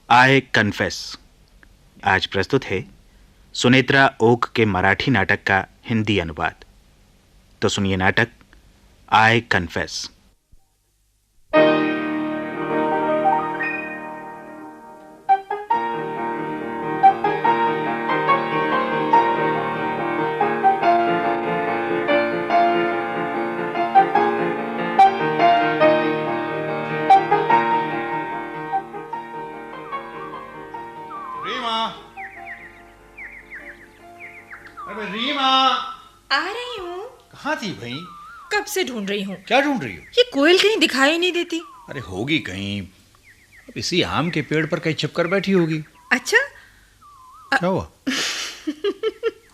I confess. आज प्रस्तुत है सुनेत्रा ओक के मराठी नाटक का हिंदी अनुवाद। तो सुनिए नाटक आई कन्फेस। अरे रीमा, आ रही हूँ। कहाँ थी भाई? कब से ढूंढ रही हूँ। क्या ढूंढ रही हो? ये कोयल कहीं दिखाई नहीं देती। अरे होगी कहीं, अब इसी आम के पेड़ पर कहीं छिपकर बैठी होगी। अच्छा। क्या हुआ?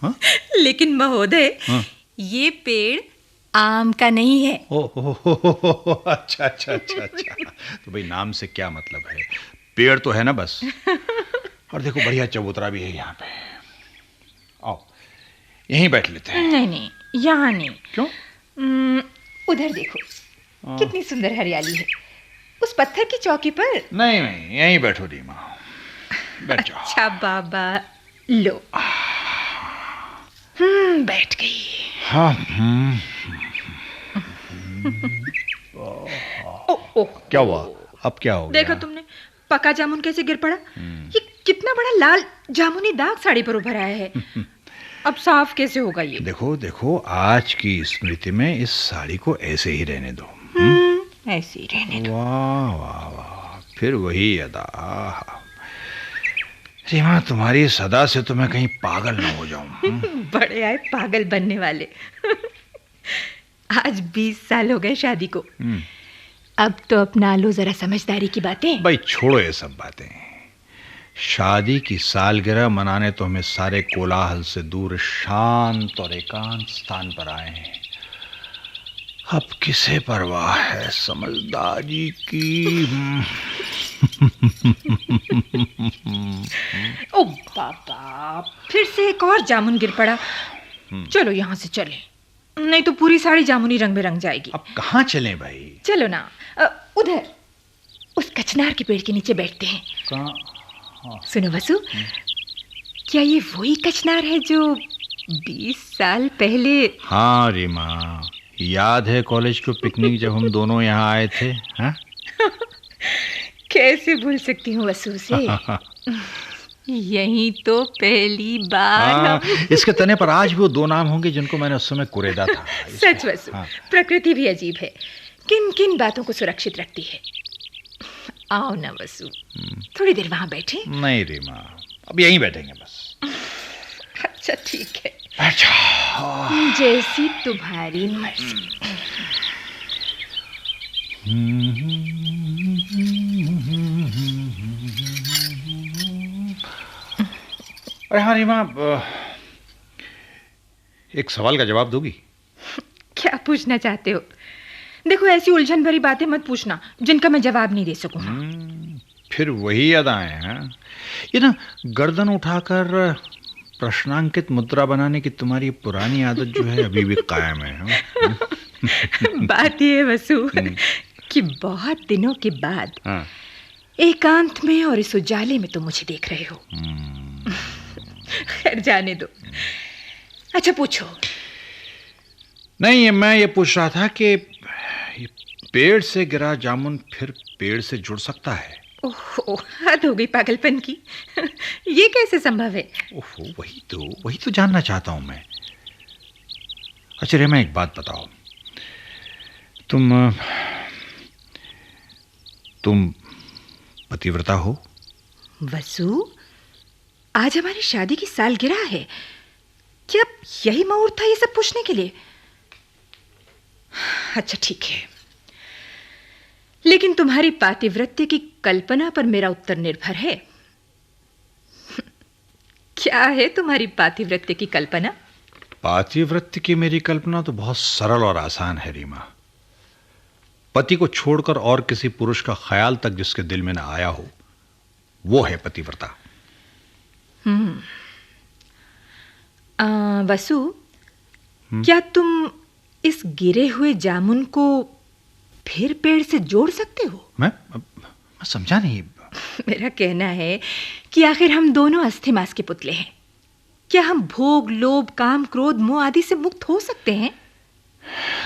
हाँ? लेकिन महोदय, हाँ? ये पेड़ आम का नहीं है। ओह, अच्छा अच्छा अच्छा अच्छा। तो भाई नाम से क्या मतलब है, पेड़ तो है ना बस। और देखो बढ़िया चबूतरा भी है यहाँ पे। आओ यहीं बैठ लेते हैं। नहीं नहीं, यहाँ नहीं। क्यों? उधर देखो, कितनी सुंदर हरियाली है। उस पत्थर की चौकी पर। नहीं नहीं, यहीं बैठो रीमा, बैठ जाओ। अच्छा बाबा, लो। बैठ गई। हाँ। ओह, क्या हुआ? अब क्या हो गया? देखो तुमने, पका जामुन कैसे गिर पड़ा। ये कितना बड़ा लाल जामुनी दाग साड़ी पर उभर आया है। अब साफ कैसे होगा ये? देखो देखो, आज की स्मृति में इस साड़ी को ऐसे ही रहने दो। ऐसे ही रहने दो। वाह वाह वाह, फिर वही अदा। रीमा, तुम्हारी सदा से तो मैं कहीं पागल ना हो जाऊं। बड़े आए पागल बनने वाले। आज 20 साल हो गए शादी को। अब तो अपना लो जरा समझदारी की बातें। भाई छोड़ो ये सब बातें। शादी की सालगिरह मनाने तो हमें सारे कोलाहल से दूर शांत और एकांत स्थान पर आए हैं। अब किसे परवाह है समझदारी की। ओ बाबा, फिर से एक और जामुन गिर पड़ा। चलो यहाँ से चलें, नहीं तो पूरी साड़ी जामुनी रंग में रंग जाएगी। अब कहाँ चलें भाई? चलो ना, उधर उस कचनार के पेड़ के नीचे बैठते हैं। कहाँ? सुनो वसु, क्या ये वही कचनार है जो 20 साल पहले? हाँ रीमा, याद है कॉलेज को पिकनिक जब हम दोनों यहाँ आए थे? हाँ? कैसे भूल सकती हूँ वसु से। यही तो पहली बार इसके तने पर आज भी वो दो नाम होंगे जिनको मैंने उस समय कुरेदा था। सच वसु, प्रकृति भी अजीब है, किन किन बातों को सुरक्षित रखती है। आओ ना वसु, थोड़ी देर वहां बैठे। नहीं रीमा, अब यहीं बैठेंगे बस। अच्छा ठीक है, अच्छा। जैसी तुम्हारी मर्जी। अरे हाँ रीमा, एक सवाल का जवाब दोगी? क्या पूछना चाहते हो? देखो, ऐसी उलझन भरी बातें मत पूछना जिनका मैं जवाब नहीं दे सकूं। फिर वही अदाएं हैं। ये ना, गर्दन उठाकर प्रश्नांकित मुद्रा बनाने की तुम्हारी पुरानी आदत जो है अभी भी कायम है। बात ये है वसु कि बहुत दिनों के बाद एकांत में और इस उजाले में तो मुझे देख रहे हो। खैर जाने दो। अच्छा पूछो। नहीं, मैं ये पूछ रहा था कि ये पेड़ से गिरा जामुन फिर पेड़ से जुड़ सकता है? ओहो, हद हो गई पागलपन की। ये कैसे संभव है? ओहो, वही तो जानना चाहता हूं मैं। अच्छा रे, मैं एक बात बताओ, तुम पतिव्रता हो? वसु, आज हमारी शादी की सालगिरह है। क्या यही मुहूर्त था ये सब पूछने के लिए? अच्छा ठीक है, लेकिन तुम्हारी पातिव्रत्य की कल्पना पर मेरा उत्तर निर्भर है। क्या है तुम्हारी पातिव्रत्य की कल्पना? पातिव्रत्य की मेरी कल्पना तो बहुत सरल और आसान है रीमा। पति को छोड़कर और किसी पुरुष का ख्याल तक जिसके दिल में न आया हो, वो है पतिव्रता। वसु, क्या तुम इस गिरे हुए जामुन को फिर पेड़ से जोड़ सकते हो? मैं समझा नहीं। मेरा कहना है कि आखिर हम दोनों अस्थि मांस के पुतले हैं। क्या हम भोग, लोभ, काम, क्रोध, मोह आदि से मुक्त हो सकते हैं?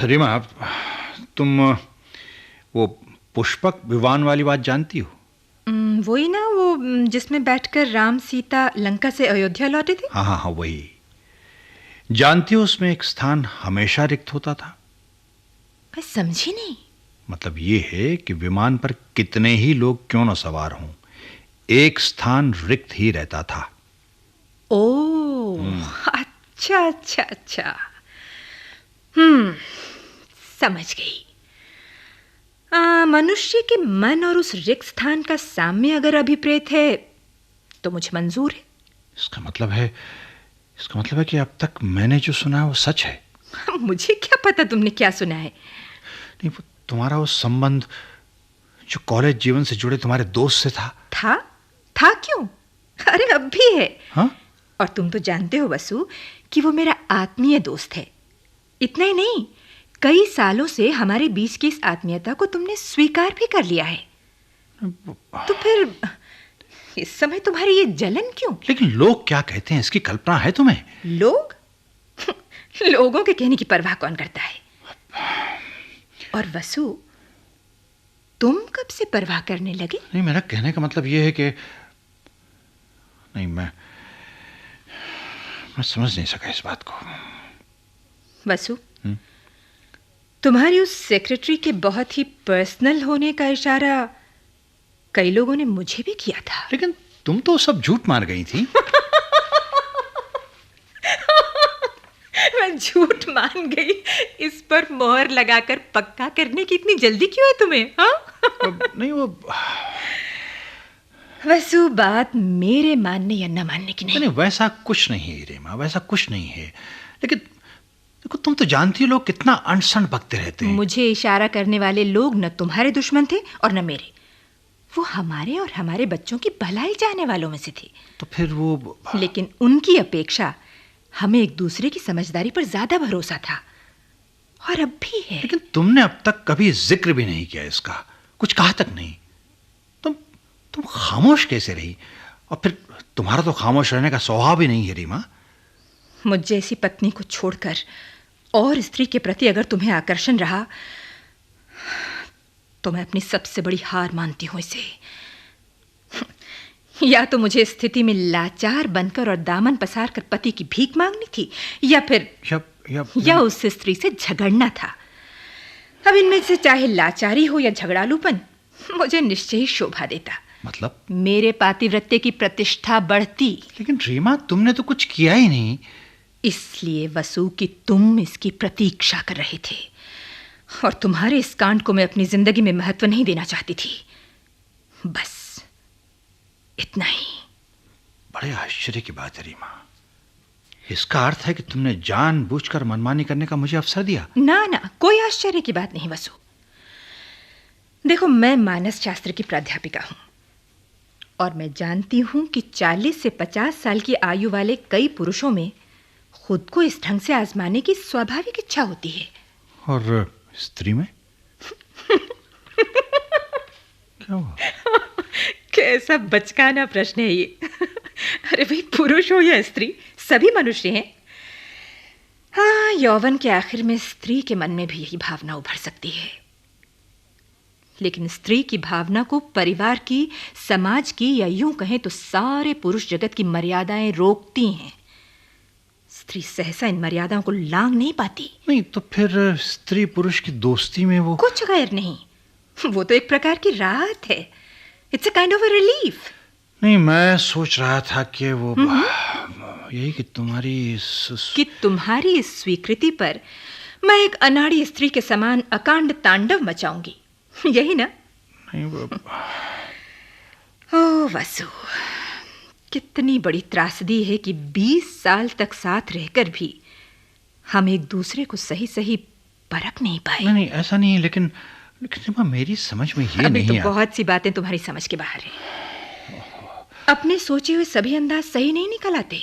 रीमा, तुम वो पुष्पक विमान वाली बात जानती हो? वही ना, वो जिसमें बैठकर राम सीता लंका से अयोध्या लौटे थे। हाँ हाँ हाँ, वही। जानती हो उसमें एक स्थान हमेशा रिक्त होता था। मैं समझी नहीं। मतलब ये है कि विमान पर कितने ही लोग क्यों न सवार हों, एक स्थान रिक्त ही रहता था। ओह, अच्छा अच्छा अच्छा। समझ गई। मनुष्य के मन और उस रिक्त स्थान का साम्य अगर अभिप्रेत है तो मुझे मंजूर है। इसका मतलब है कि अब तक मैंने जो सुना है वो सच है। मुझे क्या पता तुमने क्या सुना है। नहीं, वो तुम्हारा वो संबंध जो कॉलेज जीवन से जुड़े तुम्हारे दोस्त से था क्यों? अरे अब भी है। हाँ? और तुम तो जानते हो वसु कि वो मेरा आत्मीय दोस्त है। इतना ही नहीं, कई सालों से हमारे बीच की इस आत्मीयता को तुमने स्वीकार भी कर लिया है। तो फिर इस समय तुम्हारी ये जलन क्यों? लेकिन लोग क्या कहते हैं, इसकी कल्पना है तुम्हें? लोग? लोगों के कहने की परवाह कौन करता है? और वसु, तुम कब से परवाह करने लगे? नहीं, मेरा कहने का मतलब ये है कि नहीं, मैं समझ नहीं सका इस बात को। वसु, तुम्हारी उस सेक्रेटरी के बहुत ही पर्सनल होने का इशारा कई लोगों ने मुझे भी किया था। लेकिन तुम तो सब झूठ मार गई थी। मैं झूठ मान गई, इस पर मोहर लगाकर पक्का करने की इतनी जल्दी क्यों है तुम्हें? हाँ? नहीं, वो वसु, बात मेरे मानने या न मानने की नहीं। वैसा कुछ नहीं है रीमा, वैसा कुछ नहीं है। लेकिन देखो, तुम तो जानती हो लोग कितना अनशन बकते रहते हैं। मुझे इशारा करने वाले लोग न तुम्हारे दुश्मन थे और न मेरे। वो हमारे और हमारे बच्चों की भलाई चाहने वालों में से थे। तो फिर वो लेकिन उनकी अपेक्षा हमें एक दूसरे की समझदारी पर ज्यादा भरोसा था, और अब भी है। लेकिन तुमने अब तक कभी जिक्र भी नहीं किया इसका, कुछ कहा तक नहीं। तुम खामोश कैसे रही? और फिर तुम्हारा तो खामोश रहने का स्वभाव ही नहीं है रीमा। मुझ जैसी पत्नी को छोड़कर और स्त्री के प्रति अगर तुम्हें आकर्षण रहा तो मैं अपनी सबसे बड़ी हार मानती हूं इसे। या तो मुझे स्थिति में लाचार बनकर और दामन पसार कर पति की भीख मांगनी थी, या फिर या उस स्त्री से झगड़ना था। अब इनमें से चाहे लाचारी हो या झगड़ालूपन, मुझे निश्चय ही शोभा देता। मतलब मेरे पातिव्रत्य की प्रतिष्ठा बढ़ती। लेकिन रीमा, तुमने तो कुछ किया ही नहीं। इसलिए वसु कि तुम इसकी प्रतीक्षा कर रहे थे, और तुम्हारे इस कांड को मैं अपनी जिंदगी में महत्व नहीं देना चाहती थी। बस इतना ही। बड़े आश्चर्य की बात है रीमा। इसका अर्थ है कि तुमने जानबूझकर मनमानी करने का मुझे अवसर दिया? ना, कोई आश्चर्य की बात नहीं वसु। देखो, मैं मानस शास्त्र की प्राध्यापिका हूं, और मैं जानती हूं कि 40 से 50 साल की आयु वाले कई पुरुषों में खुद को इस ढंग से आजमाने की स्वाभाविक इच्छा होती है। और स्त्री में? क्या हुआ? कैसा बचकाना प्रश्न है ये। अरे भाई, पुरुष हो या स्त्री, सभी मनुष्य हैं। हाँ, यौवन के आखिर में स्त्री के मन में भी यही भावना उभर सकती है। लेकिन स्त्री की भावना को परिवार की, समाज की, या यूं कहें तो सारे पुरुष जगत की मर्यादाएं रोकती हैं। स्त्री सहसा इन मर्यादाओं को लांघ नहीं पाती। नहीं, तो फिर स्त्री पुरुष की दोस्ती में वो कुछ गैर नहीं, वो तो एक प्रकार की राहत है। It's a kind of a relief. नहीं, मैं सोच रहा था कि वो यही कि तुम्हारी इस स्वीकृति पर मैं एक अनाड़ी स्त्री के समान अकांड तांडव मचाऊंगी, यही ना? नहीं, वो ओ वसु, कितनी बड़ी त्रासदी है कि 20 साल तक साथ रहकर भी हम एक दूसरे को सही सही परख नहीं पाए। नहीं, ऐसा नहीं है, लेकिन मेरी समझ में ये नहीं तो है। बहुत सी बातें तुम्हारी समझ के बाहर है। अपने सोचे हुए सभी अंदाज सही नहीं निकल आते।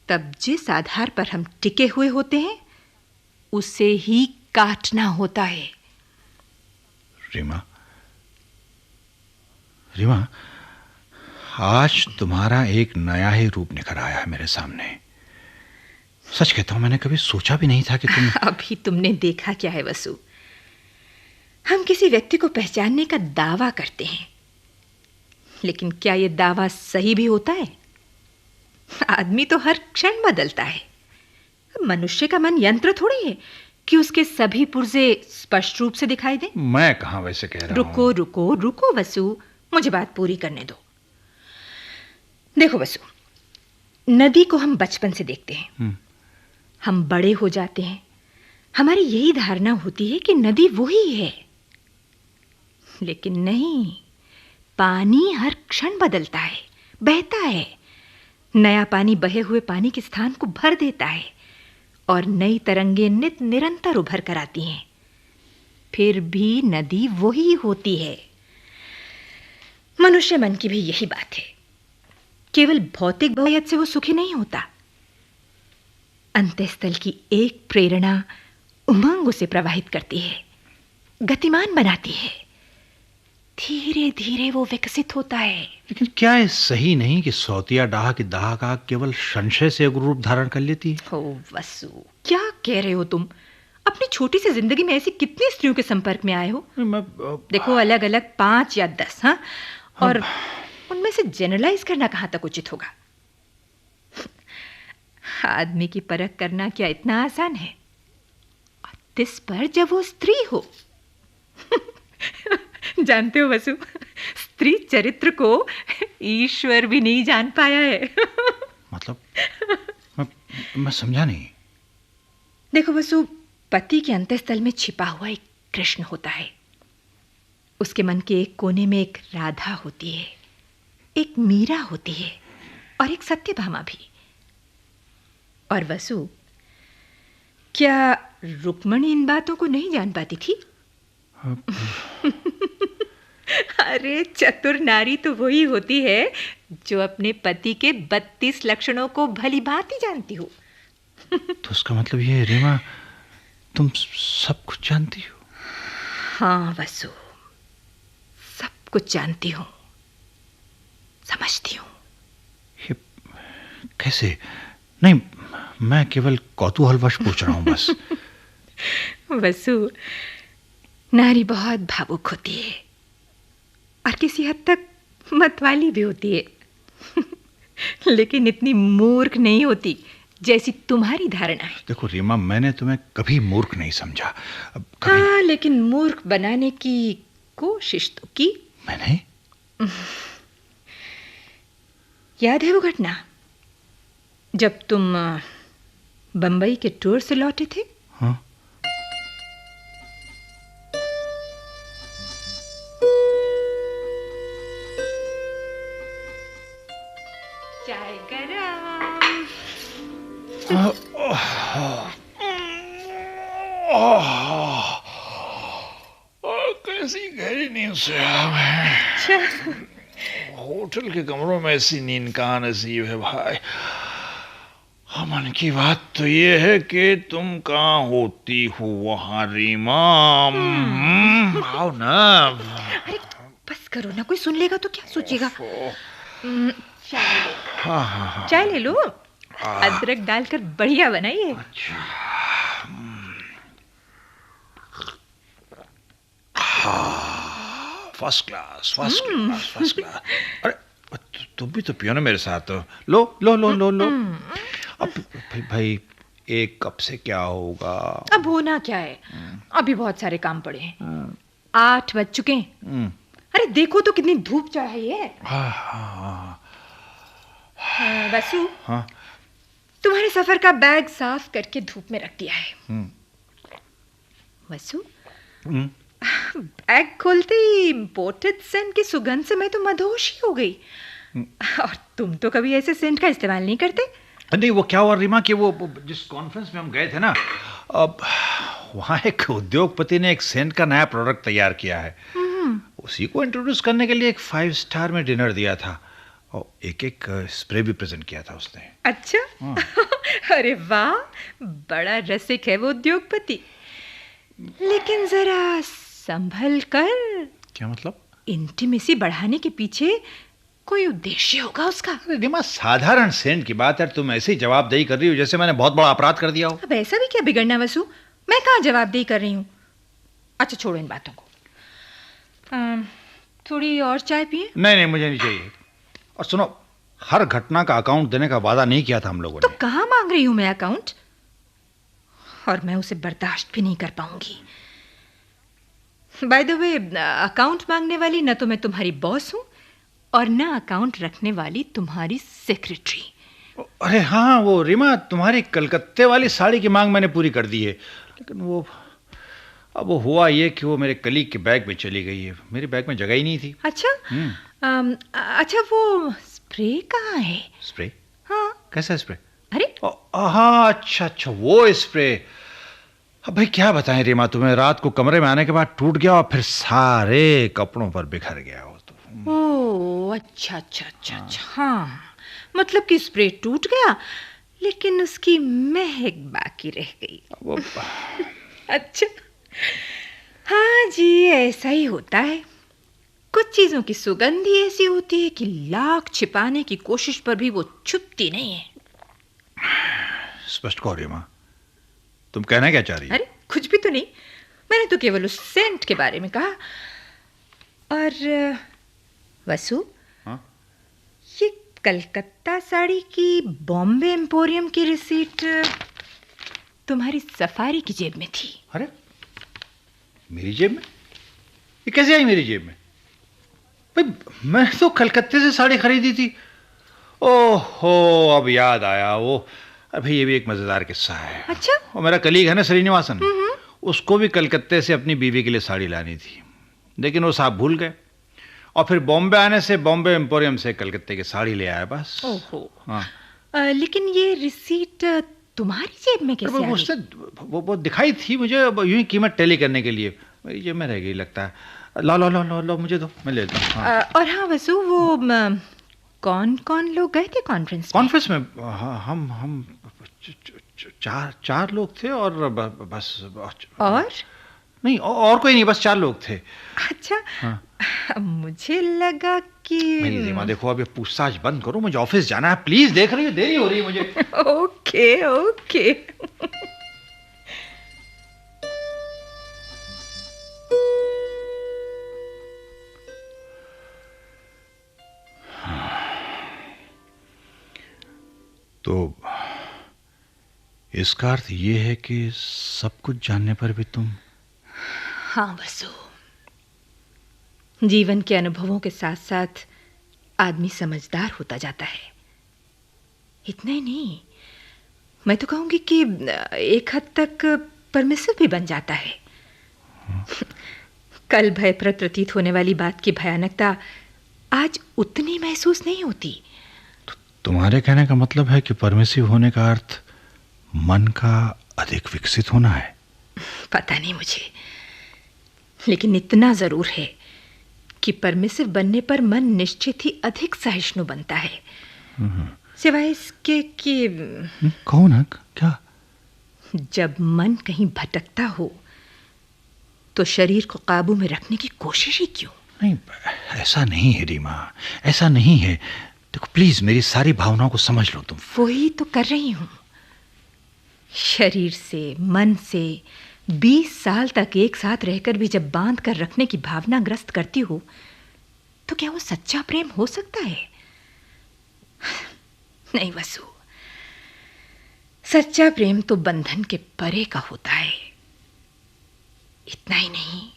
तब जिस आधार पर हम टिके हुए होते हैं उसे ही काटना होता है। रीमा, आज तुम्हारा एक नया ही रूप निखर आया है मेरे सामने। सच कहता हूं, मैंने कभी सोचा भी नहीं था कि तुम। अभी तुमने देखा क्या है वसु? हम किसी व्यक्ति को पहचानने का दावा करते हैं, लेकिन क्या यह दावा सही भी होता है? आदमी तो हर क्षण बदलता है। मनुष्य का मन यंत्र थोड़ी है कि उसके सभी पुर्जे स्पष्ट रूप से दिखाई दें। मैं कहां वैसे कह रहा हूं। रुको रुको रुको वसु, मुझे बात पूरी करने दो। देखो वसु, नदी को हम बचपन से देखते हैं। हम बड़े हो जाते हैं, हमारी यही धारणा होती है कि नदी वही है, लेकिन नहीं। पानी हर क्षण बदलता है, बहता है। नया पानी बहे हुए पानी के स्थान को भर देता है और नई तरंगें नित निरंतर उभर कर आती हैं। फिर भी नदी वही होती है। मनुष्य मन की भी यही बात है। केवल भौतिक बहुतायत से वो सुखी नहीं होता। अंतःस्थल की एक प्रेरणा उमंग उसे प्रवाहित करती है, गतिमान बनाती है। धीरे धीरे वो विकसित होता है। लेकिन क्या ये सही नहीं कि सौतिया डाह की दाह का केवल संशय से रूप धारण कर लेती है? ओ वसु, क्या कह रहे हो तुम? अपनी छोटी सी जिंदगी में ऐसी कितनी स्त्रियों के संपर्क में आए हो? देखो, अलग अलग 5 या 10, हाँ? और उनमें से जनरलाइज करना कहां तक उचित होगा? आदमी की परख करना क्या इतना आसान है? तिस पर जब वो स्त्री हो। जानते हो वसु, स्त्री चरित्र को ईश्वर भी नहीं जान पाया है। मतलब मैं समझा नहीं। देखो वसु, पति के अंतःस्थल में छिपा हुआ एक कृष्ण होता है। उसके मन के एक कोने में एक राधा होती है, एक मीरा होती है और एक सत्यभामा भी। और वसु, क्या रुक्मणी इन बातों को नहीं जान पाती थी? अरे चतुर नारी तो वही होती है जो अपने पति के 32 लक्षणों को भली भांति जानती हो। तो उसका मतलब ये है रीमा, तुम सब कुछ जानती हो? हाँ वसु, सब कुछ जानती हूँ, समझती हूँ। ये कैसे? नहीं, मैं केवल कौतूहलवश पूछ रहा हूँ बस। वसु, नारी बहुत भावुक होती है और किसी हद तक मतवाली भी होती है। लेकिन इतनी मूर्ख नहीं होती जैसी तुम्हारी धारणा है। देखो रीमा, मैंने तुम्हें कभी मूर्ख नहीं समझा। हाँ, लेकिन मूर्ख बनाने की कोशिश तो की मैंने। याद है वो घटना जब तुम बंबई के टूर से लौटे थे? हाँ। चाय गरम। कैसी गहरी नींद से मैं। होटल के कमरों में ऐसी नींद कहाँ नसीब है भाई। मन की बात तो ये है कि तुम कहाँ होती हो वहाँ रीमा। आओ ना। अरे बस करो ना, कोई सुन लेगा तो क्या सोचेगा? चाय ले लो, अदरक डालकर बढ़िया बनाइए। First class, first class, first class. अरे तुम भी तो पियो ना मेरे साथ। लो लो लो लो लो। अब भाई, एक कप से क्या होगा? अब होना क्या है, अभी बहुत सारे काम पड़े हैं। 8 बज चुके हैं। अरे देखो तो कितनी धूप चढ़ाई है। वसु, हाँ? तुम्हारे सफर का बैग साफ करके धूप में रख दिया है। वसु, बैग खोलते ही इम्पोर्टेड सेंट की सुगंध से मैं तो मदहोश ही हो गई। और तुम तो कभी ऐसे सेंट का इस्तेमाल नहीं करते। नहीं, वो क्या हुआ रीमा कि वो जिस कॉन्फ्रेंस में हम गए थे ना, अब वहाँ एक उद्योगपति ने एक सेंट का नया प्रोडक्ट तैयार किया है। उसी को इंट्रोड्यूस करने के लिए एक 5 स्टार में डिनर दिया था और एक स्प्रे भी प्रेजेंट किया था उसने। अच्छा। अरे वाह, बड़ा रसिक है वो उद्योगपति। लेकिन जरा संभल कर। क्या मतलब? इंटीमेसी बढ़ाने के पीछे कोई उद्देश्य होगा उसका। अरे रीमा, साधारण सेंट की बात है, तुम ऐसे ही जवाबदेही कर रही हो जैसे मैंने बहुत बड़ा अपराध कर दिया हो। अब ऐसा भी क्या बिगड़ना वसु, मैं कहाँ जवाबदेही कर रही हूँ। अच्छा छोड़ो इन बातों को, थोड़ी और चाय पिए। नहीं, मुझे नहीं चाहिए। और सुनो, हर घटना का अकाउंट देने का वादा नहीं किया था हम लोगों तो ने। कहाँ मांग रही हूँ मैं अकाउंट, और मैं उसे बर्दाश्त भी नहीं कर पाऊंगी। बाय द वे, अकाउंट मांगने वाली न तो मैं तुम्हारी बॉस हूँ और न अकाउंट रखने वाली तुम्हारी सेक्रेटरी। अरे हाँ, वो रीमा, तुम्हारी कलकत्ते वाली साड़ी की मांग मैंने पूरी कर दी है, लेकिन अब वो हुआ ये कि वो मेरे कलीग के बैग में चली गई है। मेरे बैग में जगह ही नहीं थी। अच्छा, अच्छा वो स्प्रे कहाँ है? स्प्रे? हाँ। कैसा स्प्रे? अरे हाँ, अच्छा, वो स्प्रे। अब भाई क्या बताएं रीमा तुम्हें, रात को कमरे में आने के बाद टूट गया और फिर सारे कपड़ों पर बिखर गया वो तो। ओह, अच्छा, हाँ, मतलब कि स्प्रे टूट गया लेकिन उसकी महक बाकी रह गई। अच्छा, हाँ जी, ऐसा ही होता है। कुछ चीजों की सुगंध ही ऐसी होती है कि लाख छिपाने की कोशिश पर भी वो छुपती नहीं है। स्पष्ट कहो रीमा, तुम कहना क्या चाह रही हो? अरे कुछ भी तो नहीं, मैंने तो केवल उस सेंट के बारे में कहा। और वसु, हाँ? ये कलकत्ता साड़ी की बॉम्बे एम्पोरियम की रिसीट तुम्हारी सफारी की जेब में थी। अरे मेरी जेब में? ये कैसे आई मेरी जेब में? भाई मैं तो कलकत्ते से साड़ी खरीदी थी। ओहो, अब याद आया। वो अभी ये भी एक मजेदार किस्सा है। अच्छा? वो मेरा कलीग है ना श्रीनिवासन, उसको भी कलकत्ते से अपनी बीवी के लिए साड़ी लानी थी, लेकिन वो साहब भूल गए और फिर बॉम्बे आने से बॉम्बे एम्पोरियम से कलकत्ते की साड़ी ले आया बस। ओहो। हाँ। लेकिन ये रिसीट तुम्हारी जेब में कैसे आ गई? वो दिखाई थी मुझे यूं ही कीमत टैली करने के लिए, मेरी जेब में रह गई लगता है। लो मुझे दो, मैं ले लेता हूँ। हाँ। और हाँ वसु, वो कौन लोग गए थे कॉन्फ्रेंस में? हम चार लोग थे और बस। और नहीं, और कोई नहीं, बस 4 लोग थे। अच्छा। हाँ। मुझे लगा कि नहीं रीमा, देखो अब ये पूछताछ बंद करो, मुझे ऑफिस जाना है प्लीज। देख रही हो देरी हो रही है मुझे। ओके। तो इसका अर्थ ये है कि सब कुछ जानने पर भी तुम? हाँ वसु, जीवन के अनुभवों के साथ साथ आदमी समझदार होता जाता है। इतना ही नहीं, मैं तो कहूंगी कि एक हद तक परमिसिव भी बन जाता है। कल भयप्रद प्रतीत होने वाली बात की भयानकता आज उतनी महसूस नहीं होती। तुम्हारे कहने का मतलब है कि परमिसिव होने का अर्थ मन का अधिक विकसित होना है? पता नहीं मुझे, लेकिन इतना जरूर है कि परमिसिव बनने पर मन निश्चित ही अधिक सहिष्णु बनता है। सिवाय इसके कि कहो ना, क्या? जब मन कहीं भटकता हो तो शरीर को काबू में रखने की कोशिश ही क्यों? नहीं, ऐसा नहीं है रीमा, ऐसा नहीं है। देखो प्लीज, मेरी सारी भावनाओं को समझ लो तुम। वही तो कर रही हूं। शरीर से, मन से 20 साल तक एक साथ रहकर भी जब बांध कर रखने की भावना ग्रस्त करती हो, तो क्या वो सच्चा प्रेम हो सकता है? नहीं वसु, सच्चा प्रेम तो बंधन के परे का होता है। इतना ही नहीं,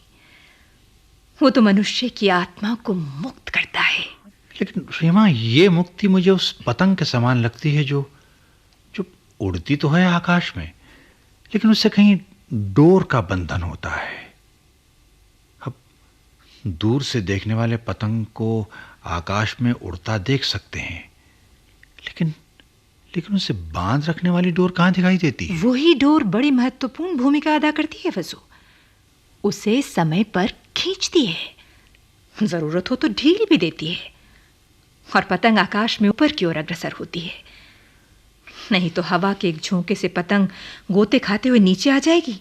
वो तो मनुष्य की आत्मा को मुक्त करता है। लेकिन रीमा, ये मुक्ति मुझे उस पतंग के समान लगती है जो उड़ती तो है आकाश में, लेकिन उससे कहीं डोर का बंधन होता है। अब दूर से देखने वाले पतंग को आकाश में उड़ता देख सकते हैं, लेकिन उसे बांध रखने वाली डोर कहां दिखाई देती है? वही डोर बड़ी महत्वपूर्ण भूमिका अदा करती है वसु। उसे समय पर खींचती है, जरूरत हो तो ढील भी देती है, और पतंग आकाश में ऊपर की ओर अग्रसर होती है। नहीं तो हवा के एक झोंके से पतंग गोते खाते हुए नीचे आ जाएगी,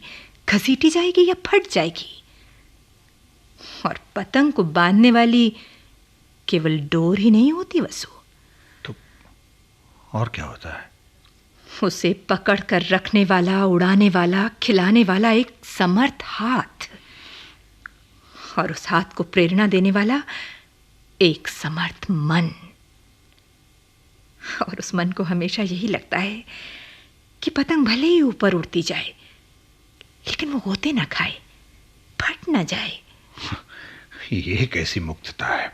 घसीटी जाएगी या फट जाएगी। और पतंग को बांधने वाली केवल डोर ही नहीं होती वसु, तो और क्या होता है? उसे पकड़ कर रखने वाला, उड़ाने वाला, खिलाने वाला एक समर्थ हाथ, और उस हाथ को प्रेरणा देने वाला एक समर्थ मन। और उस मन को हमेशा यही लगता है कि पतंग भले ही ऊपर उड़ती जाए, लेकिन वो होते ना खाए, फट ना जाए। ये कैसी मुक्तता है?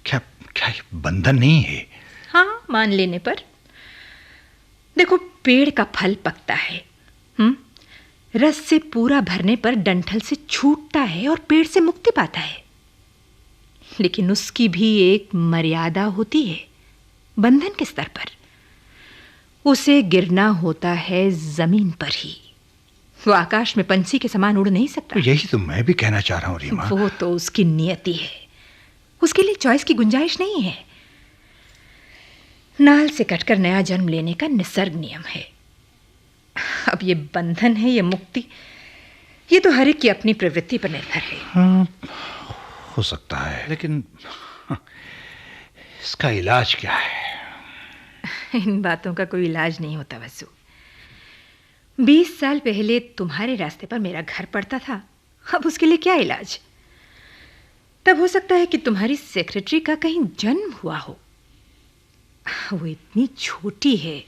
क्या क्या ये बंधन नहीं है? हाँ, मान लेने पर। देखो, पेड़ का फल पकता है, रस से पूरा भरने पर डंठल से छूटता है और पेड़ से मुक्ति पाता है, लेकिन उसकी भी एक मर्यादा होती है। बंधन के स्तर पर उसे गिरना होता है जमीन पर ही। वो आकाश में पंछी के समान उड़ नहीं सकता। तो यही तो मैं भी कहना चाह रहा हूँ रीमा। वो तो उसकी नियति है, उसके लिए चॉइस की गुंजाइश नहीं है। नाल से कटकर नया जन्म लेने का निसर्ग नियम है। अब ये बंधन है, ये मुक्ति, ये तो हर एक की अपनी प्रवृत्ति पर निर्भर है। हाँ, हो सकता है, लेकिन इसका इलाज क्या है? इन बातों का कोई इलाज नहीं होता वसु। 20 साल पहले तुम्हारे रास्ते पर मेरा घर पड़ता था, अब उसके लिए क्या इलाज? तब हो सकता है कि तुम्हारी सेक्रेटरी का कहीं जन्म हुआ हो। वो इतनी छोटी है,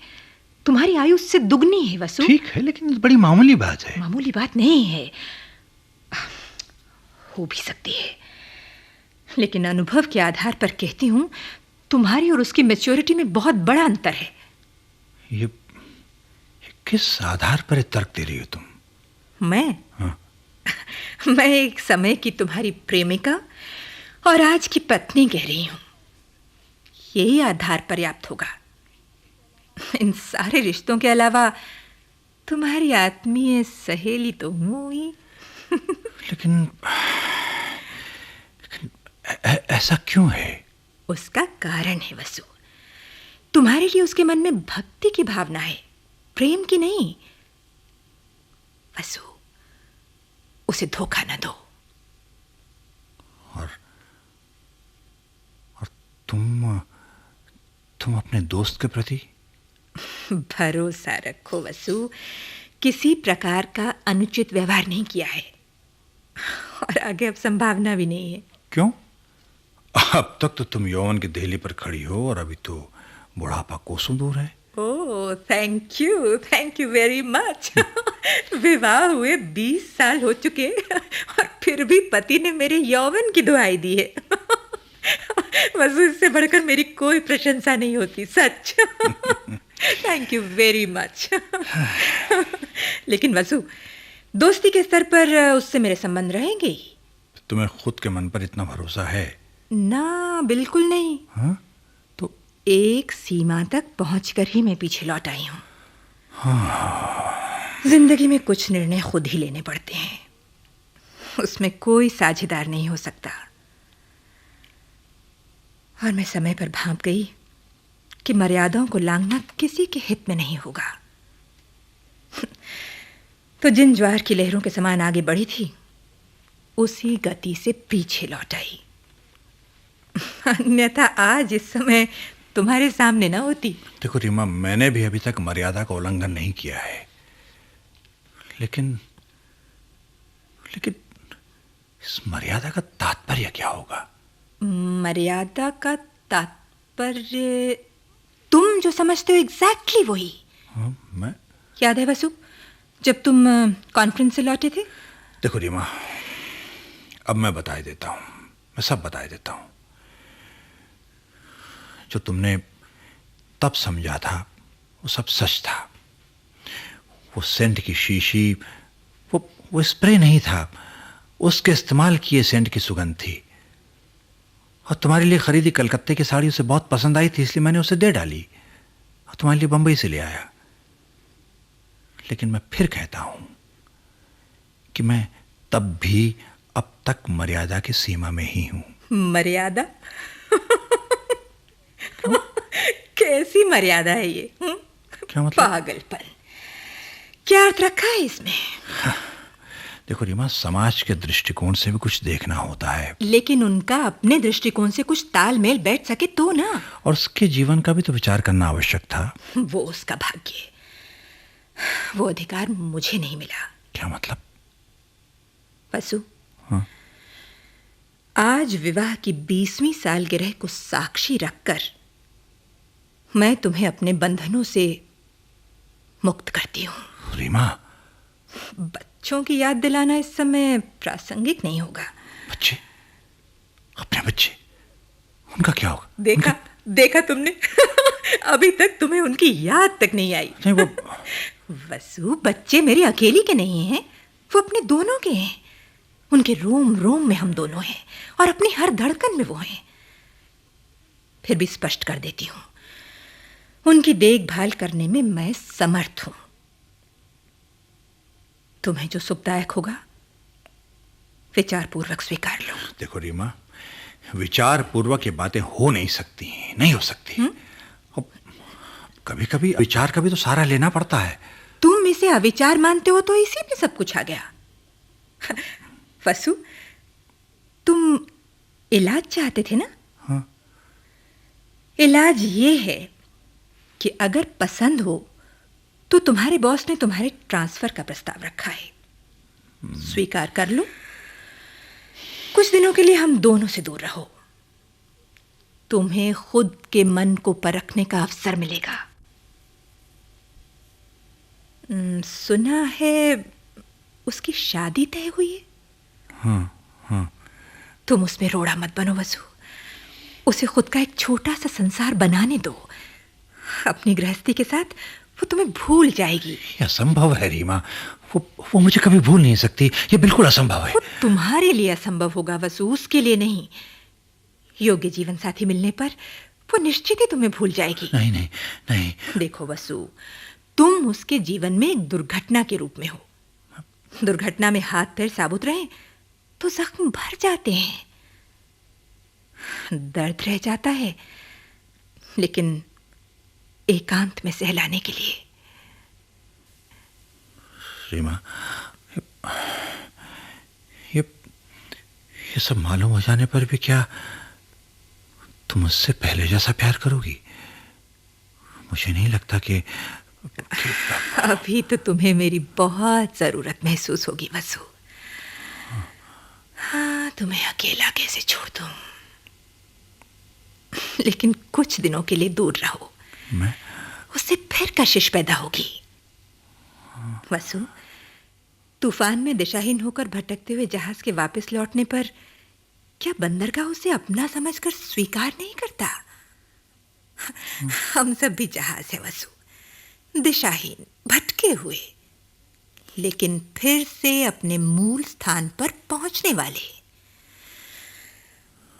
तुम्हारी आयु उससे दुगनी है वसु। ठीक है, लेकिन बड़ी मामूली बात है। मामूली बात नहीं है, हो भी सकती है, लेकिन अनुभव के आधार पर कहती हूं, तुम्हारी और उसकी मैच्योरिटी में बहुत बड़ा अंतर है। ये किस आधार पर तर्क दे रही हो तुम? मैं? हाँ? मैं एक समय की तुम्हारी प्रेमिका और आज की पत्नी कह रही हूं। यही आधार पर्याप्त होगा। इन सारे रिश्तों के अलावा तुम्हारी आत्मीय सहेली तो हूं ही। लेकिन ऐसा क्यों है? उसका कारण है वसु। तुम्हारे लिए उसके मन में भक्ति की भावना है, प्रेम की नहीं। वसु, उसे धोखा न दो। और तुम अपने दोस्त के प्रति भरोसा रखो वसु, किसी प्रकार का अनुचित व्यवहार नहीं किया है, और आगे अब संभावना भी नहीं है। क्यों? अब तक तो तुम यौवन की देहली पर खड़ी हो और अभी तो बुढ़ापा कोसों दूर है। ओह, थैंक यू वेरी मच। विवाह हुए 20 साल हो चुके और फिर भी पति ने मेरे यौवन की दुहाई दी है। वसु, इससे बढ़कर मेरी कोई प्रशंसा नहीं होती, सच। Thank you very much. लेकिन वसु, दोस्ती के स्तर पर उससे मेरे संबंध रहेंगे। तुम्हें खुद के मन पर इतना भरोसा है? ना, बिल्कुल नहीं। हाँ? तो एक सीमा तक पहुंचकर ही मैं पीछे लौट आई हूं। जिंदगी में कुछ निर्णय खुद ही लेने पड़ते हैं, उसमें कोई साझेदार नहीं हो सकता। और मैं समय पर भांप गई कि मर्यादाओं को लांघना किसी के हित में नहीं होगा। तो जिन ज्वार की लहरों के समान आगे बढ़ी थी, उसी गति से पीछे लौट आई। अन्यथा आज इस समय तुम्हारे सामने ना होती। देखो रीमा, मैंने भी अभी तक मर्यादा का उल्लंघन नहीं किया है, लेकिन इस मर्यादा का तात्पर्य क्या होगा? मर्यादा का तात्पर्य तुम जो समझते हो एग्जैक्टली वही। हाँ, मैं याद है वसु, जब तुम कॉन्फ्रेंस से लौटे थे? देखो रीमा, अब मैं बता देता हूँ, मैं सब बता देता हूँ। जो तुमने तब समझा था वो सब सच था। वो सेंट की शीशी, वो स्प्रे नहीं था, उसके इस्तेमाल किए सेंट की सुगंध थी। और तुम्हारे लिए खरीदी कलकत्ते की साड़ी उसे बहुत पसंद आई थी, इसलिए मैंने उसे दे डाली और तुम्हारे लिए बंबई से ले आया। लेकिन मैं फिर कहता हूं कि मैं तब भी अब तक मर्यादा की सीमा में ही हूं। मर्यादा? कैसी मर्यादा है ये? क्या मतलब? पागलपन। क्या अर्थ रखा है इसमें? देखो रीमा, समाज के दृष्टिकोण से भी कुछ देखना होता है, लेकिन उनका अपने दृष्टिकोण से कुछ तालमेल बैठ सके तो ना। और उसके जीवन का भी तो विचार करना आवश्यक था। वो उसका भाग्य, वो अधिकार मुझे नहीं मिला। क्या मतलब? वसु, हाँ? आज विवाह की 20वीं सालगिरह को साक्षी रखकर मैं तुम्हें अपने बंधनों से मुक्त करती हूं। रीमा, बच्चों की याद दिलाना इस समय प्रासंगिक नहीं होगा। बच्चे? अपने बच्चे? उनका क्या होगा? देखा तुमने? अभी तक तुम्हें उनकी याद तक नहीं आई। नहीं, वो वसु, बच्चे मेरे अकेली के नहीं हैं, वो अपने दोनों के हैं। उनके रोम रोम में हम दोनों हैं और अपनी हर धड़कन में वो हैं। फिर भी स्पष्ट कर देती हूं, उनकी देखभाल करने में मैं समर्थ हूं। तुम्हें जो सुखदायक होगा विचारपूर्वक स्वीकार लो। देखो रीमा, विचार पूर्वक ये बातें हो नहीं सकती, नहीं हो सकती। कभी कभी विचार का भी तो सहारा लेना पड़ता है। तुम इसे अविचार मानते हो तो इसी में सब कुछ आ गया। वसु, तुम इलाज चाहते थे ना? हाँ। इलाज ये है कि अगर पसंद हो तो तुम्हारे बॉस ने तुम्हारे ट्रांसफर का प्रस्ताव रखा है। स्वीकार कर लो। कुछ दिनों के लिए हम दोनों से दूर रहो। तुम्हें खुद के मन को परखने का अवसर मिलेगा। सुना है उसकी शादी तय हुई है। हाँ। तुम उसमें रोड़ा मत बनो वसु। उसे खुद का एक छोटा सा संसार बनाने दो। अपनी गृहस्थी के साथ वो तुम्हें भूल जाएगी। ये असंभव है रीमा, वो मुझे कभी भूल नहीं सकती। ये बिल्कुल असंभव है। वो तुम्हारे लिए असंभव होगा वसु, उसके लिए नहीं। योग्य जीवन साथी मिलने पर वो निश्चित ही तुम्हें भूल जाएगी। नहीं। देखो वसु, तुम उसके जीवन में एक दुर्घटना के रूप में हो। दुर्घटना में हाथ पैर साबुत रहे तो जख्म भर जाते हैं, दर्द रह जाता है, लेकिन एकांत में सहलाने के लिए। रीमा, ये सब मालूम हो जाने पर भी क्या तुम मुझसे पहले जैसा प्यार करोगी? मुझे नहीं लगता कि अभी तो तुम्हें मेरी बहुत जरूरत महसूस होगी वसु। हाँ, तुम्हें अकेला कैसे छोड़ दूं? लेकिन कुछ दिनों के लिए दूर रहो। मैं? उससे फिर कशिश पैदा होगी। वसु, तूफान में दिशाहीन होकर भटकते हुए जहाज के वापस लौटने पर क्या बंदरगाह उसे अपना समझकर स्वीकार नहीं करता? हम सब भी जहाज है वसु, दिशाहीन, भटके हुए, लेकिन फिर से अपने मूल स्थान पर पहुंचने वाले।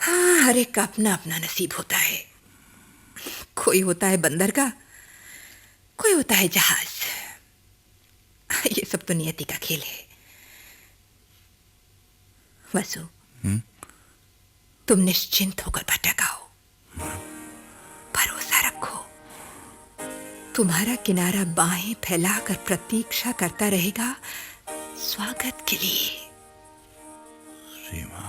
हाँ, हर एक का अपना अपना नसीब होता है। कोई होता है बंदरगाह, कोई होता है जहाज। ये सब तो नियति का खेल है। वसु, तुम निश्चिंत होकर भटकाओ, भरोसा रखो। तुम्हारा किनारा बाहें फैलाकर प्रतीक्षा करता रहेगा स्वागत के लिए। Reema,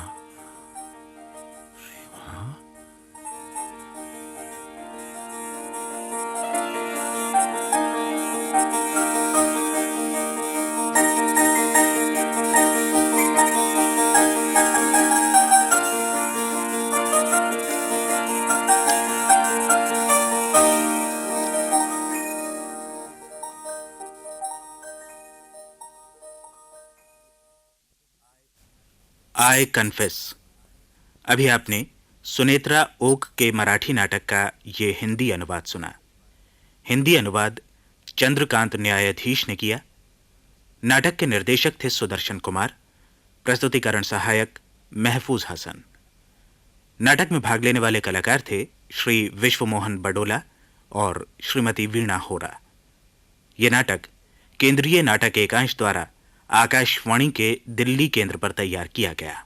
I confess. अभी आपने सुनेत्रा ओक के मराठी नाटक का ये हिंदी अनुवाद सुना। हिंदी अनुवाद चंद्रकांत न्यायाधीश ने किया। नाटक के निर्देशक थे सुदर्शन कुमार। प्रस्तुतिकरण सहायक महफूज हसन। नाटक में भाग लेने वाले कलाकार थे श्री विश्वमोहन बडोला और श्रीमती वीणा होरा। यह नाटक केंद्रीय नाटक एकांश द्वारा आकाशवाणी के दिल्ली केंद्र पर तैयार किया गया।